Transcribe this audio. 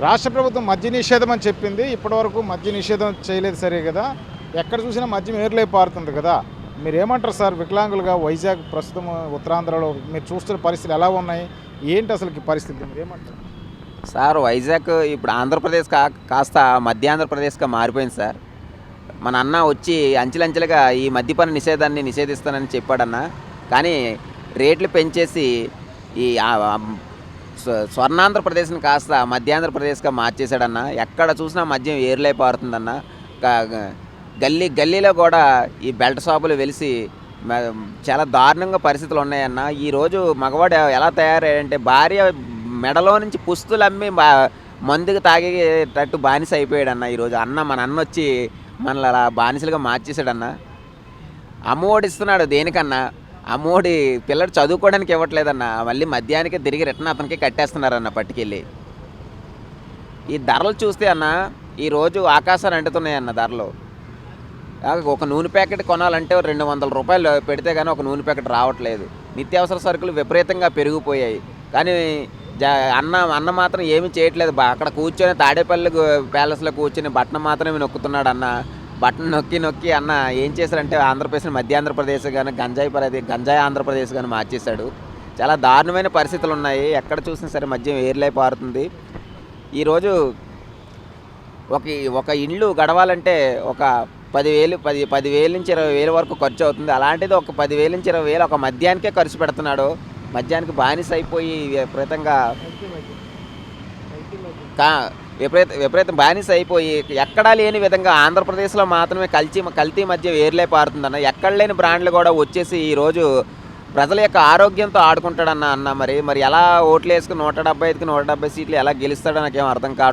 రాష్ట్ర ప్రభుత్వం మద్య నిషేధం అని చెప్పింది. ఇప్పటివరకు మద్య నిషేధం చేయలేదు సరే కదా. ఎక్కడ చూసినా మద్యం ఏర్లై పారుతుంది కదా. మీరేమంటారు సార్? వికలాంగులుగా వైజాగ్ ప్రస్తుతం ఉత్తరాంధ్రలో మీరు చూస్తున్న పరిస్థితులు ఎలా ఉన్నాయి? ఏంటి అసలుకి పరిస్థితి? మీరేమంటారు సార్? వైజాగ్ ఇప్పుడు ఆంధ్రప్రదేశ్ కాస్త మధ్యాంధ్రప్రదేశ్గా మారిపోయింది సార్. మన అన్న వచ్చి అంచెలంచెలుగా ఈ మద్యపాన నిషేధాన్ని నిషేధిస్తానని చెప్పాడన్న. కానీ రేట్లు పెంచేసి ఈ స్వర్ణాంధ్రప్రదేశ్ని కాస్త మధ్యాంధ్రప్రదేశ్గా మార్చేశాడన్న. ఎక్కడ చూసినా మద్యం ఏర్లై పారుతుందన్న. గల్లీలో కూడా ఈ బెల్ట్ షాపులు వెలిసి చాలా దారుణంగా పరిస్థితులు ఉన్నాయన్న. ఈరోజు మగవాడు ఎలా తయారయ్యాడంటే భార్య మెడలో నుంచి పుస్తులు అమ్మి మందుకు తాగేటట్టు బానిస అయిపోయాడన్న. ఈరోజు మన అన్న వచ్చి మనల్ని అలా బానిసలుగా మార్చేశాడన్న. అమ్మఒడి ఇస్తున్నాడు దేనికన్నా. అమ్మఒడి పిల్లడు చదువుకోవడానికి ఇవ్వట్లేదన్న. మళ్ళీ మధ్యాహ్నానికి తిరిగి రిటర్న్ అతనికి కట్టేస్తున్నారన్న పట్టుకెళ్ళి. ఈ ధరలు చూస్తే అన్న ఈరోజు ఆకాశాన్ని అంటుతున్నాయన్న ధరలు. ఒక నూనె ప్యాకెట్ కొనాలంటే 200 రూపాయలు పెడితే కానీ ఒక నూనె ప్యాకెట్ రావట్లేదు. నిత్యావసర సరుకులు విపరీతంగా పెరిగిపోయాయి. కానీ అన్న మాత్రం ఏమీ చేయట్లేదు. అక్కడ కూర్చొని తాడేపల్లి ప్యాలెస్లో కూర్చొని బట్టను మాత్రమే నొక్కుతున్నాడు అన్న. బట్టను నొక్కి అన్న ఏం చేశారంటే ఆంధ్రప్రదేశ్ మధ్యాంధ్రప్రదేశ్ కానీ గంజాయి ఆంధ్రప్రదేశ్ కానీ మార్చేశాడు. చాలా దారుణమైన పరిస్థితులు ఉన్నాయి. ఎక్కడ చూసినా సరే మద్యం ఏర్లై పారుతుంది. ఈరోజు ఒక ఇల్లు గడవాలంటే ఒక 10,000 నుంచి 20,000 వరకు ఖర్చు అవుతుంది. అలాంటిది ఒక 10,000 నుంచి 20,000 ఒక మద్యానికే ఖర్చు పెడుతున్నాడు. మద్యానికి బానిస అయిపోయి విపరీతం బానిస అయిపోయి ఎక్కడా లేని విధంగా ఆంధ్రప్రదేశ్లో మాత్రమే కల్తీ మద్యం ఏర్లై పారుతుందన్న. ఎక్కడ లేని బ్రాండ్లు కూడా వచ్చేసి ఈరోజు ప్రజల యొక్క ఆరోగ్యంతో ఆడుకుంటాడన్న. మరి ఎలా ఓట్లు వేసుకుని 175కి 170 సీట్లు ఎలా గెలుస్తాడో నాకేం అర్థం కాదు.